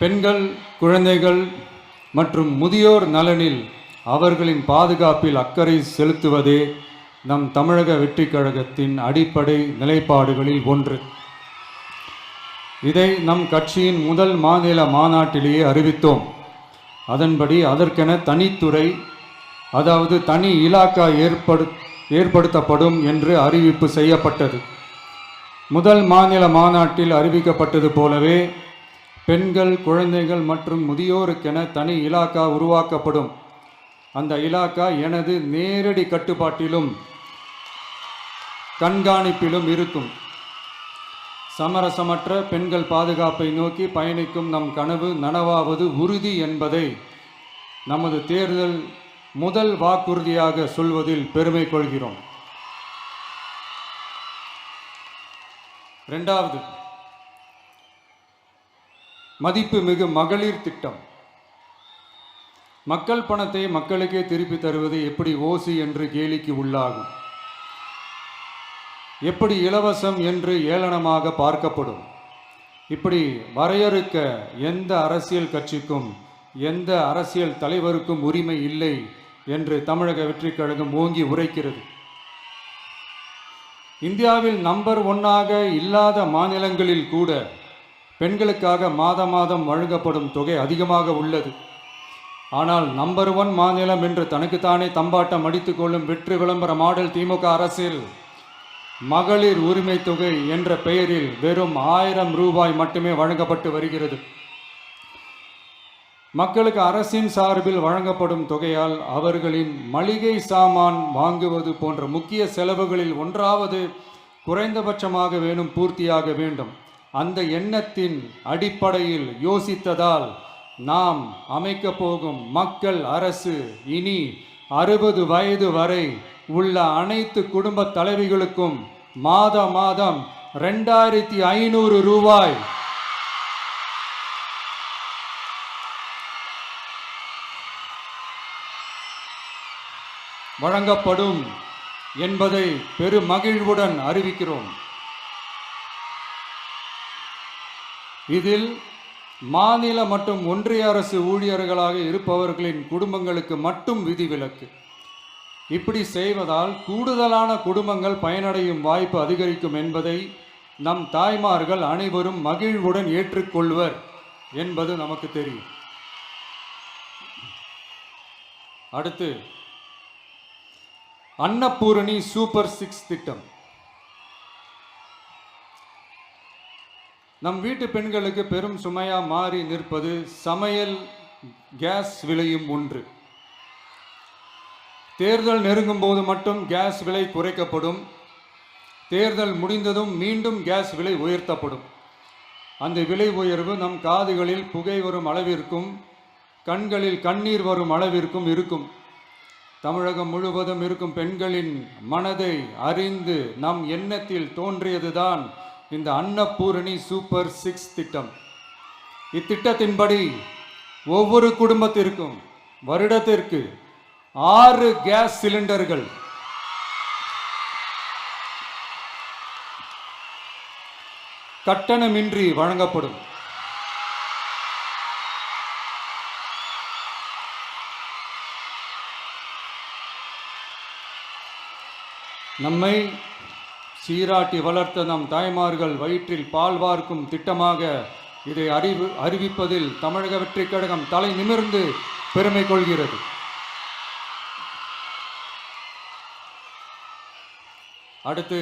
பெண்கள், குழந்தைகள் மற்றும் முதியோர் நலனில் அவர்களின் பாதுகாப்பில் அக்கறை செலுத்துவதே நம் தமிழக வெற்றிக் கழகத்தின் அடிப்படை நிலைப்பாடுகளில் ஒன்று. இதை நம் கட்சியின் முதல் மாநில மாநாட்டிலேயே அறிவித்தோம். அதன்படி அதற்கென தனித்துறை, அதாவது தனி இலாக்கா ஏற்படுத்தப்படும் என்று அறிவிப்பு செய்யப்பட்டது. முதல் மாநில மாநாட்டில் அறிவிக்கப்பட்டது போலவே பெண்கள், குழந்தைகள் மற்றும் முதியோருக்கென தனி இலாக்கா உருவாக்கப்படும். அந்த இலாக்கா எனது நேரடி கட்டுப்பாட்டிலும் கண்காணிப்பிலும் இருக்கும். சமரசமற்ற பெண்கள் பாதுகாப்பை நோக்கி பயணிக்கும் நம் கனவு நனவாவது உறுதி என்பதை நமது தேர்தல் முதல் வாக்குறுதியாக சொல்வதில் பெருமை கொள்கிறோம். இரண்டாவது, மதிப்புமிகு மகளிர் திட்டம். மக்கள் பணத்தை மக்களுக்கே திருப்பி தருவது எப்படி ஓசி என்று கேலிக்கு உள்ளாகும், எப்படி இலவசம் என்று ஏளனமாக பார்க்கப்படும். இப்படி வரையறுக்க எந்த அரசியல் கட்சிக்கும் எந்த அரசியல் தலைவருக்கும் உரிமை இல்லை என்று தமிழக வெற்றிக் கழகம் ஓங்கி உரைக்கிறது. இந்தியாவில் நம்பர் 1 இல்லாத மாநிலங்களில் கூட பெண்களுக்காக மாதம் வழங்கப்படும் தொகை அதிகமாக உள்ளது. ஆனால் நம்பர் 1 மாநிலம் என்று தனக்குத்தானே தம்பாட்டம் அடித்துக் கொள்ளும் வெற்றி விளம்பர மாடல் திமுக அரசில் மகளிர் உரிமை தொகை என்ற பெயரில் வெறும் 1000 ரூபாய் மட்டுமே வழங்கப்பட்டு வருகிறது. மக்களுக்கு அரசின் சார்பில் வழங்கப்படும் தொகையால் அவர்களின் மளிகை சாமான் வாங்குவது போன்ற முக்கிய செலவுகளில் ஒன்றாவது குறைந்தபட்சமாக வேணும் பூர்த்தியாக வேண்டும். அந்த எண்ணத்தின் அடிப்படையில் யோசித்ததால் நாம் அமைக்க போகும் மக்கள் அரசு இனி 60 வயது வரை உள்ள அனைத்து குடும்ப தலைவிகளுக்கும் மாதம் 2500 ரூபாய் வழங்கப்படும் என்பதை பெருமகிழ்வுடன் அறிவிக்கிறோம். இதில் மாநில மற்றும் ஒன்றிய அரசு ஊழியர்களாக இருப்பவர்களின் குடும்பங்களுக்கு மட்டும் விதிவிலக்கு. இப்படி செய்வதால் கூடுதலான குடும்பங்கள் பயனடையும் வாய்ப்பு அதிகரிக்கும் என்பதை நம் தாய்மார்கள் அனைவரும் மகிழ்வுடன் ஏற்றுக்கொள்வர் என்பது நமக்கு தெரியும். அடுத்து, அன்னபூரணி சூப்பர் 6 திட்டம். நம் வீட்டு பெண்களுக்கு பெரும் சுமையா மாறி நிற்பது சமையல் கேஸ் விலையும் ஒன்று. தேர்தல் நெருங்கும் போது மட்டும் கேஸ் விலை குறைக்கப்படும். தேர்தல் முடிந்ததும் மீண்டும் கேஸ் விலை உயர்த்தப்படும். அந்த விலை உயர்வு நம் காதுகளில் புகை வரும் அளவிற்கும் கண்களில் கண்ணீர் வரும் அளவிற்கும் இருக்கும். தமிழகம் முழுவதும் இருக்கும் பெண்களின் மனதை அறிந்து நம் எண்ணத்தில் தோன்றியதுதான் இந்த அன்னபூரணி சூப்பர் 6 திட்டம். இத்திட்டத்தின்படி ஒவ்வொரு குடும்பத்திற்கும் வருடத்திற்கு 6 கேஸ் சிலிண்டர்கள் கட்டணமின்றி வழங்கப்படும். நம்மை சீராட்டி வளர்த்த நம் தாய்மார்கள் வயிற்றில் பால் வார்க்கும் திட்டமாக இதை அறிவிப்பதில் தமிழக வெற்றிக் கழகம் தலை நிமிர்ந்து பெருமை கொள்கிறது. அடுத்து,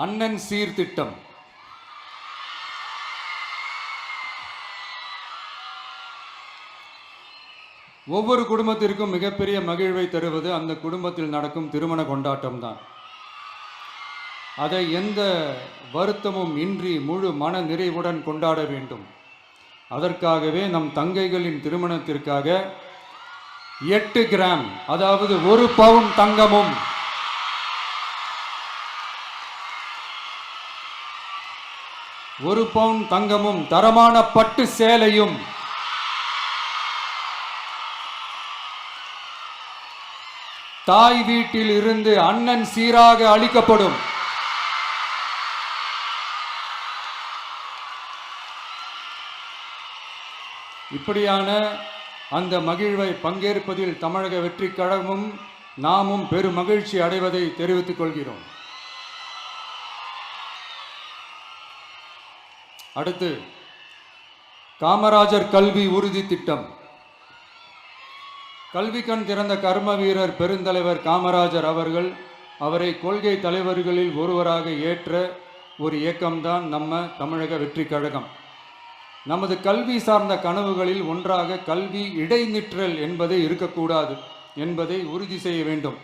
அண்ணன் சீர்திட்டம். ஒவ்வொரு குடும்பத்திற்கும் மிகப்பெரிய மகிழ்வை தருவது அந்த குடும்பத்தில் நடக்கும் திருமண கொண்டாட்டம் தான். அதை எந்த வருத்தமும் இன்றி முழு மன நிறைவுடன் கொண்டாட வேண்டும். அதற்காகவே நம் தங்கைகளின் திருமணத்திற்காக 8 கிராம், அதாவது 1 பவுன் தங்கமும் 1 பவுன் தங்கமும் தரமான பட்டு சேலையும் தாய் வீட்டில் இருந்து அண்ணன் சீராக அளிக்கப்படும். இப்படியான அந்த மகிழ்வை பங்கேற்பதில் தமிழக வெற்றி கழகமும் நாமும் பெரும் மகிழ்ச்சி அடைவதை தெரிவித்துக் கொள்கிறோம். அடுத்து காமராஜர் கல்வி உறுதி திட்டம். கல்வி கண் திறந்த கர்ம வீரர் பெருந்தலைவர் காமராஜர் அவரை கொள்கை தலைவர்களில் ஒருவராக ஏற்ற ஒரு இயக்கம்தான் நம்ம தமிழக வெற்றி கழகம். நமது கல்வி சார்ந்த கனவுகளில் ஒன்றாக கல்வி இடைநிற்றல் என்பதே இருக்கக்கூடாது என்பதை உறுதி செய்ய வேண்டும்.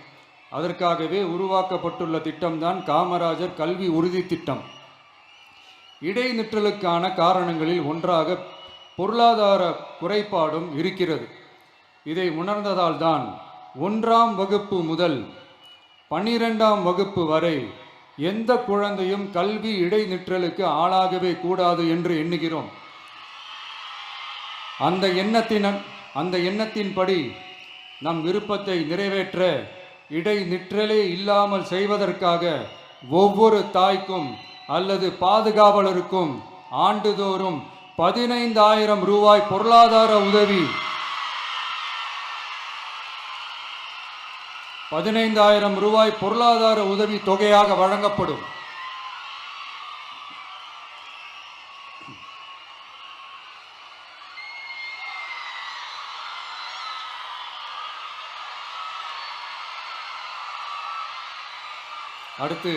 அதற்காகவே உருவாக்கப்பட்டுள்ள திட்டம்தான் காமராஜர் கல்வி உறுதி திட்டம். இடைநிற்றலுக்கான காரணங்களில் ஒன்றாக பொருளாதார குறைபாடும் இருக்கிறது. இதை உணர்ந்ததால் தான் 1ஆம் வகுப்பு முதல் 12ஆம் வகுப்பு வரை எந்த குழந்தையும் கல்வி இடைநிற்றலுக்கு ஆளாகவே கூடாது என்று எண்ணுகிறோம். அந்த எண்ணத்தின்படி நம் விருப்பத்தை நிறைவேற்ற இடைநிற்றலே இல்லாமல் செய்வதற்காக ஒவ்வொரு தாய்க்கும் அல்லது பாதுகாவலருக்கும் ஆண்டுதோறும் 15,000 ரூபாய் பொருளாதார உதவி 15,000 ரூபாய் பொருளாதார உதவி தொகையாக வழங்கப்படும். அடுத்து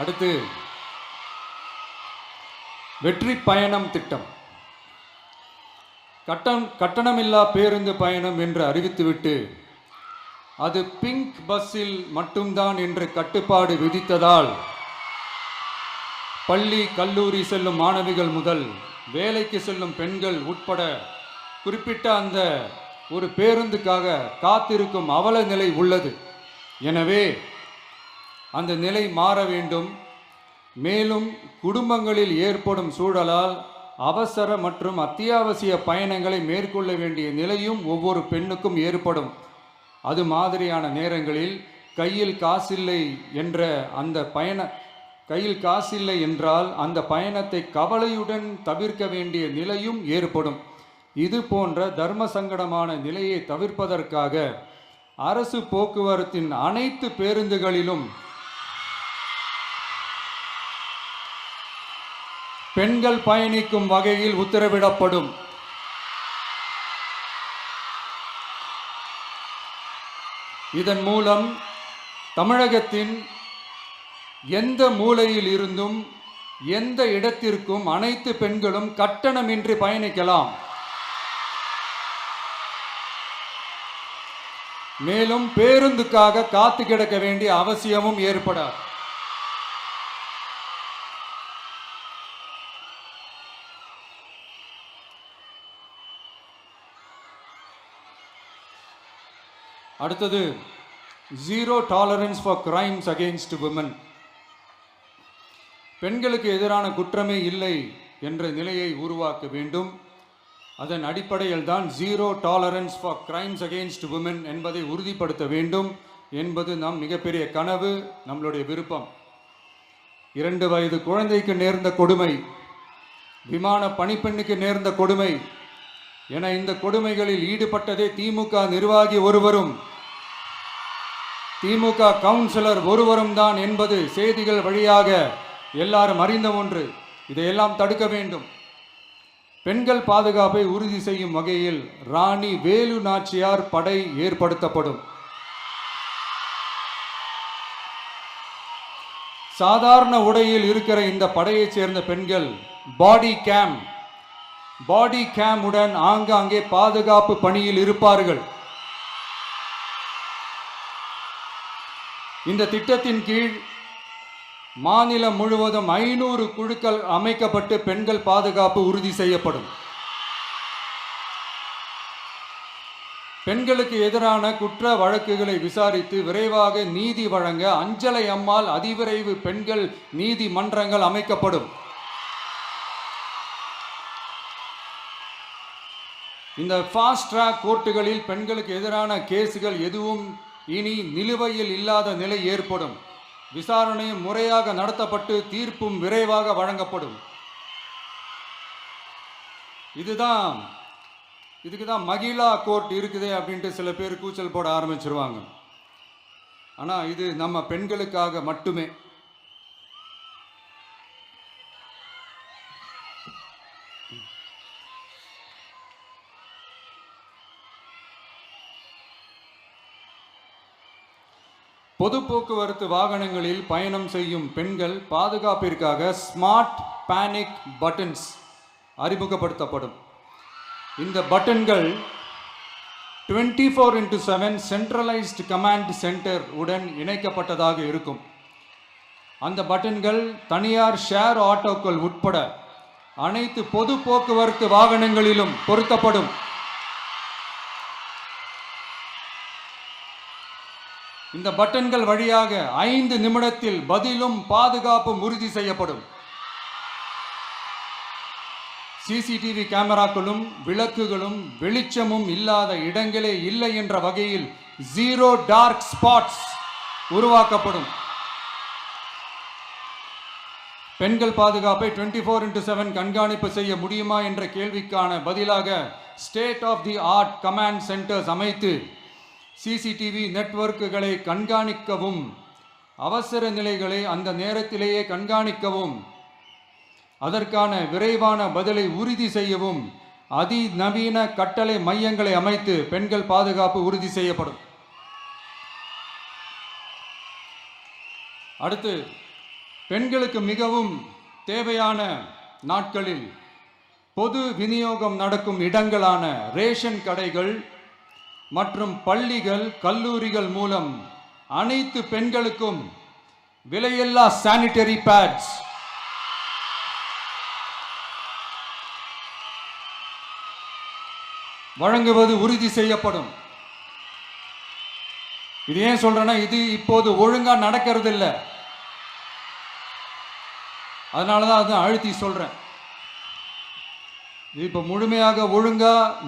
அடுத்து வெற்றி பயணம் திட்டம். கட்டணமில்லா பேருந்து பயணம் என்று அறிவித்துவிட்டு அது பிங்க் பஸ்ஸில் மட்டும்தான் என்று கட்டுப்பாடு விதித்ததால் பள்ளி கல்லூரி செல்லும் மாணவிகள் முதல் வேலைக்கு செல்லும் பெண்கள் உட்பட குறிப்பிட்ட அந்த ஒரு பேருந்துக்காக காத்திருக்கும் அவல நிலை உள்ளது. எனவே அந்த நிலை மாற வேண்டும். மேலும் குடும்பங்களில் ஏற்படும் சூழலால் அவசர மற்றும் அத்தியாவசிய பயணங்களை மேற்கொள்ள வேண்டிய நிலையும் ஒவ்வொரு பெண்ணுக்கும் ஏற்படும். அது மாதிரியான நேரங்களில் கையில் காசில்லை என்றால் அந்த பயணத்தை கவலையுடன் தவிர்க்க வேண்டிய நிலையும் ஏற்படும். இது போன்ற தர்ம சங்கடமான நிலையை தவிர்ப்பதற்காக அரசு போக்குவரத்தின் அனைத்து பேருந்துகளிலும் பெண்கள் பயணிக்கும் வகையில் உத்தரவிடப்படும். இதன் மூலம் தமிழகத்தின் எந்த மூலையில் இருந்தும் எந்த இடத்திற்கும் அனைத்து பெண்களும் கட்டணமின்றி பயணிக்கலாம். மேலும் பேருந்துக்காக காத்து கிடக்க வேண்டிய அவசியமும் ஏற்படாது. அடுத்தது zero tolerance for crimes against women. பெண்களுக்கு எதிரான குற்றமே இல்லை என்ற நிலையை உருவாக்க வேண்டும். அதன் அடிப்படையில் தான் zero tolerance for crimes against women என்பதை உறுதிப்படுத்த வேண்டும் என்பது நம் மிகப்பெரிய கனவு, நம்மளுடைய விருப்பம். 2 வயது குழந்தைக்கு நேர்ந்த கொடுமை, விமான பணிப்பெண்ணுக்கு நேர்ந்த கொடுமை என இந்த கொடுமைகளில் ஈடுபட்டதே திமுக நிர்வாகி ஒருவரும் திமுக கவுன்சிலர் ஒருவரும் தான் என்பது செய்திகள் வழியாக எல்லாரும் அறிந்த ஒன்று. இதையெல்லாம் தடுக்க வேண்டும். பெண்கள் பாதுகாப்பை உறுதி செய்யும் வகையில் ராணி வேலு நாச்சியார் படை ஏற்படுத்தப்படும். சாதாரண உடையில் இருக்கிற இந்த படையைச் சேர்ந்த பெண்கள் பாடி கேம் உடன் ஆங்காங்கே பாதுகாப்பு பணியில் இருப்பார்கள். இந்த திட்டத்தின் கீழ் மாநிலம் முழுவதும் 500 குழுக்கள் அமைக்கப்பட்டு பெண்கள் பாதுகாப்பு உறுதி செய்யப்படும். பெண்களுக்கு எதிரான குற்ற வழக்குகளை விசாரித்து விரைவாக நீதி வழங்க அஞ்சலை அம்மாள் அதிவிரைவு பெண்கள் நீதிமன்றங்கள் அமைக்கப்படும். இந்த ஃபாஸ்ட் ட்ராக் கோர்ட்டுகளில் பெண்களுக்கு எதிரான கேஸுகள் எதுவும் இனி நிலுவையில் இல்லாத நிலை ஏற்படும். விசாரணையும் முறையாக நடத்தப்பட்டு தீர்ப்பும் விரைவாக வழங்கப்படும். இதுக்கு தான் மகிழா கோர்ட் இருக்குது அப்படின்ட்டு சில பேர் கூச்சல் போட ஆரம்பிச்சிருவாங்க. ஆனால் இது நம்ம பெண்களுக்காக மட்டுமே. பொது போக்குவரத்து வாகனங்களில் பயணம் செய்யும் பெண்கள் பாதுகாப்பிற்காக ஸ்மார்ட் பேனிக் பட்டன்ஸ் அறிமுகப்படுத்தப்படும். இந்த பட்டன்கள் 24/7 சென்ட்ரலைஸ்டு கமாண்ட் சென்டர் உடன் இணைக்கப்பட்டதாக இருக்கும். அந்த பட்டன்கள் தனியார் ஷேர் ஆட்டோக்கள் உட்பட அனைத்து பொது போக்குவரத்து வாகனங்களிலும் பொருத்தப்படும். இந்த பட்டன்கள் வழியாக 5 நிமிடத்தில் பதிலும் பாதுகாப்பும் உறுதி செய்யப்படும். சிசிடிவி கேமராக்களும் விளக்குகளும் வெளிச்சமும் இல்லாத இடங்களே இல்லை என்ற வகையில் 0 டார்க் ஸ்பாட்ஸ் உருவாக்கப்படும். பெண்கள் பாதுகாப்பை 24/7 கண்காணிப்பு செய்ய முடியுமா என்ற கேள்விக்கான பதிலாக state of the art command centres அமைத்து சிசிடிவி நெட்வொர்க்குகளை கண்காணிக்கவும் அவசர நிலைகளை அந்த நேரத்திலேயே கண்காணிக்கவும் அதற்கான விரைவான பதிலை உறுதி செய்யவும் அதிநவீன கட்டளை மையங்களை அமைத்து பெண்கள் பாதுகாப்பு உறுதி செய்யப்படும். அடுத்து, பெண்களுக்கு மிகவும் தேவையான நாட்களில் பொது விநியோகம் நடக்கும் இடங்களான ரேஷன் கடைகள் மற்றும் பள்ளிகள் கல்லூரிகள் மூலம் அனைத்து பெண்களுக்கும் விலையில்லா சானிட்டரி பேட்ஸ் வழங்குவது உறுதி செய்யப்படும். இது ஏன் சொல்றேன்னா, இது இப்போது ஒழுங்கா நடக்கிறது இல்லை. அதனாலதான் அதை அழுத்தி சொல்றேன். இது இப்போ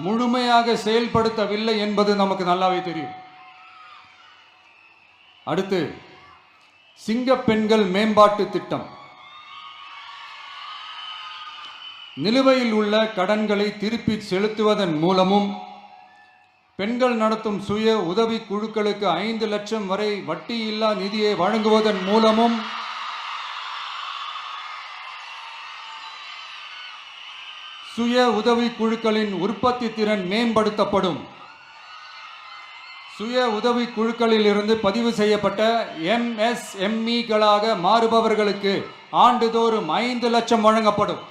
முழுமையாக செயல்படுத்தவில்லை என்பது நமக்கு நல்லாவே தெரியும். அடுத்து, சிங்கப்பெண்கள் மேம்பாட்டு திட்டம். நிலுவையில் உள்ள கடன்களை திருப்பி செலுத்துவதன் மூலமும் பெண்கள் நடத்தும் சுய உதவி குழுக்களுக்கு 5 லட்சம் வரை வட்டியில்லா நிதியை வழங்குவதன் மூலமும் சுய உதவி குழுக்களின் உற்பத்தி திறன் மேம்படுத்தப்படும். சுய உதவி குழுக்களில் இருந்து பதிவு செய்யப்பட்ட MSMEகளாக மாறுபவர்களுக்கு ஆண்டுதோறும் 5 லட்சம் வழங்கப்படும்.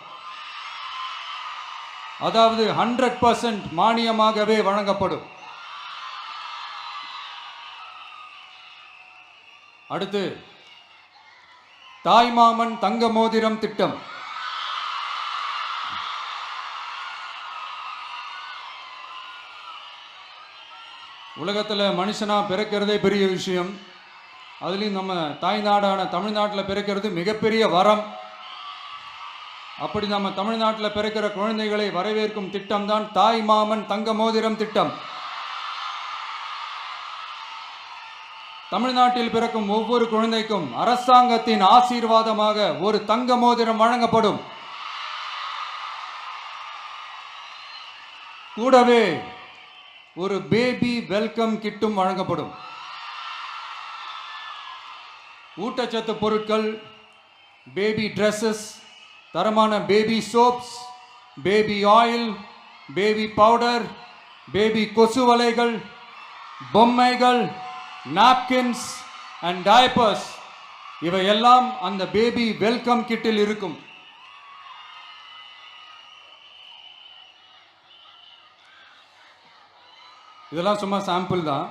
அதாவது 100% மானியமாகவே வழங்கப்படும். அடுத்து, தாய்மாமன் தங்க மோதிரம் திட்டம். உலகத்தில் மனுஷனா பிறக்கிறதே பெரிய விஷயம். அதுலேயும் நம்ம தாய்நாடான தமிழ்நாட்டில் பிறக்கிறது மிகப்பெரிய வரம். அப்படி நம்ம தமிழ்நாட்டில் பிறக்கிற குழந்தைகளை வரவேற்கும் திட்டம் தான் தாய் மாமன் தங்க மோதிரம் திட்டம். தமிழ்நாட்டில் பிறக்கும் ஒவ்வொரு குழந்தைக்கும் அரசாங்கத்தின் ஆசீர்வாதமாக ஒரு தங்க மோதிரம் வழங்கப்படும். கூடவே ஒரு பேபி வெல்கம் கிட்டும் வழங்கப்படும். ஊட்டச்சத்து பொருட்கள், பேபி ட்ரெஸ்ஸஸ், தரமான baby soaps, baby oil, baby powder, baby கொசு வலைகள், பொம்மைகள், நாப்கின்ஸ் அண்ட் டைப்பர்ஸ் இவையெல்லாம் அந்த பேபி வெல்கம் கிட்டில் இருக்கும். இதெல்லாம் சும்மா சாம்பிள் தான்.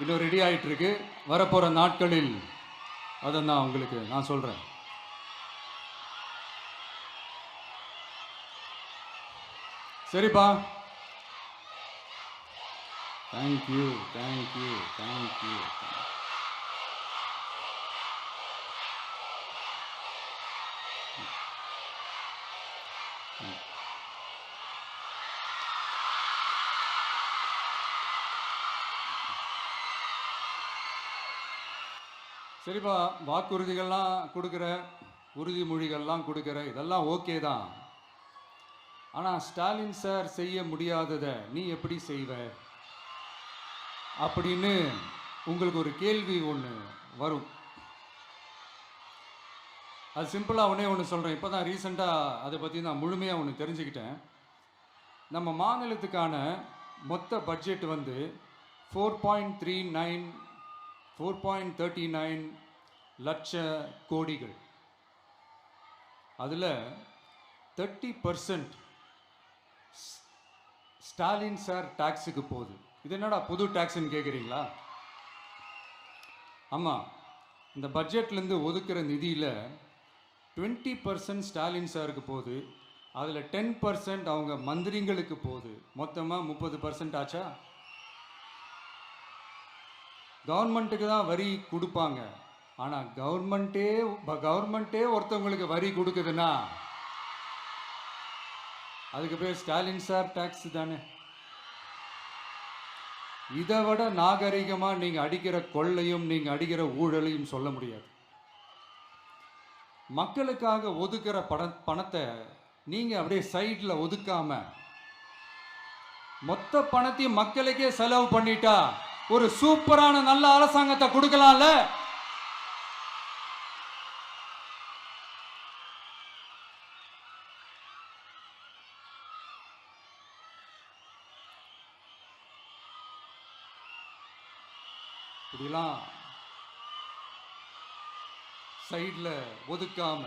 இன்னும் ரெடி ஆயிட்டு இருக்கு. வரப்போற நாட்களில் அதை நான் சொல்றேன். சரிப்பா, தேங்க்யூ. சரிப்பா, வாக்குறுதிகள்லாம் கொடுக்குற, உறுதிமொழிகள்லாம் கொடுக்குற, இதெல்லாம் ஓகே தான். ஆனால் ஸ்டாலின் சார் செய்ய முடியாததை நீ எப்படி செய்வ அப்படின்னு உங்களுக்கு ஒரு கேள்வி ஒன்று வரும். அது சிம்பிளாக ஒன்று சொல்கிறேன். இப்போ தான் ரீசெண்டாக அதை பற்றி நான் முழுமையாக ஒன்று தெரிஞ்சுக்கிட்டேன். நம்ம மாநிலத்துக்கான மொத்த பட்ஜெட் வந்து 4.39 லட்ச கோடிகள். அதில் 30% ஸ்டாலின் சார் டாக்ஸுக்கு போகுது. இது என்னடா புது டாக்ஸ்ன்னு கேட்குறீங்களா? ஆமாம், இந்த பட்ஜெட்லேருந்து ஒதுக்குற நிதியில் 20% ஸ்டாலின் சாருக்கு போகுது. அதில் 10% அவங்க மந்திரிங்களுக்கு போகுது. மொத்தமாக 30% ஆச்சா? கவர்மெண்ட்டுக்கு தான் வரி கொடுப்பாங்க. ஆனால் கவர்மெண்ட்டே ஒருத்தவங்களுக்கு வரி கொடுக்குதுன்னா அதுக்கு பேர் ஸ்டாலின் சார் டாக்ஸ் தானே. இதை விட நாகரிகமாக நீங்கள் அடிக்கிற கொள்ளையும் நீங்கள் அடிக்கிற ஊழலையும் சொல்ல முடியாது. மக்களுக்காக ஒதுக்குற பணத்தை நீங்கள் அப்படியே சைடில் ஒதுக்காம மொத்த பணத்தையும் மக்களுக்கே செலவு பண்ணிட்டா ஒரு சூப்பரான நல்ல அரசாங்கத்தை கொடுக்கலாம்ல. இப்படிலாம் சைடில் ஒதுக்காம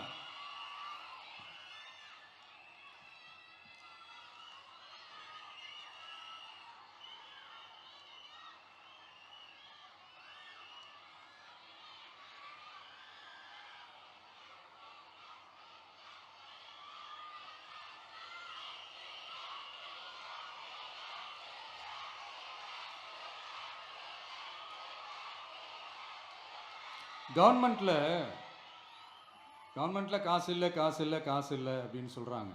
கவர்மெண்ட்டில் காசு இல்லை அப்படின்னு சொல்கிறாங்க.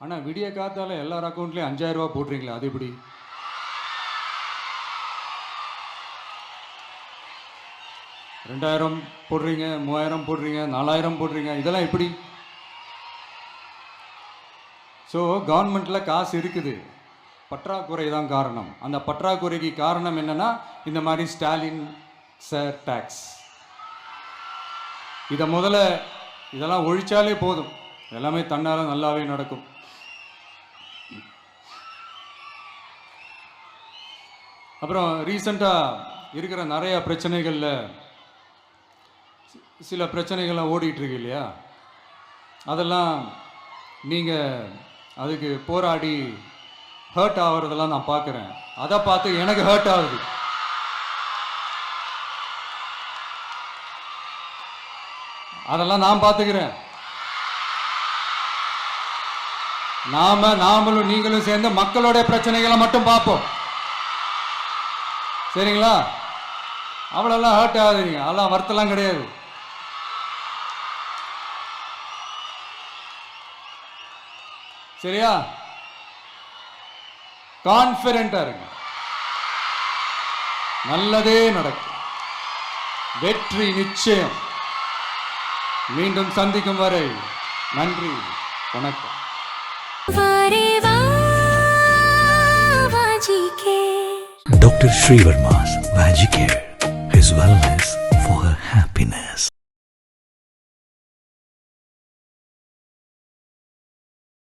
ஆனால் விடிய காத்தால எல்லார் அக்கௌண்ட்லேயும் 5000 ரூபா போடுறீங்களா? அது எப்படி? $2000 போடுறீங்க, 3000 போடுறீங்க, 4000 போடுறீங்க, இதெல்லாம் எப்படி? ஸோ கவர்மெண்ட்டில் காசு இருக்குது, பற்றாக்குறை தான் காரணம். அந்த பற்றாக்குறைக்கு காரணம் என்னன்னா இந்த மாதிரி ஸ்டாலின் சார் டாக்ஸ். இதை முதல்ல இதெல்லாம் ஒழிச்சாலே போதும், எல்லாமே தன்னால நல்லாவே நடக்கும். அப்புறம் ரீசண்டாக இருக்கிற நிறைய பிரச்சனைகளில் சில பிரச்சனைகள்லாம் ஓடிட்டு இருக்கு இல்லையா? அதெல்லாம் நீங்கள் அதுக்கு போராடி ஹர்ட் ஆகிறதெல்லாம் நான் பார்க்குறேன். அதை பார்த்து எனக்கு ஹர்ட் ஆகுது. அதெல்லாம் நான் பார்த்துக்கிறேன். நாமளும் நீங்களும் சேர்ந்து மக்களோட பிரச்சனைகளை மட்டும் பார்ப்போம், சரிங்களா? அவ்வளோலாம் ஹர்ட் ஆகுதுங்க, அதெல்லாம் வருத்தலாம் கிடையாது. சரியா? கான்ஃபிடென்ட்டா இருங்க, நல்லதே நடக்கும், வெற்றி நிச்சயம். மீண்டும் சந்திக்கும் வரை நன்றி, வணக்கம். Dr. Sri Verma's Magic Care, his wellness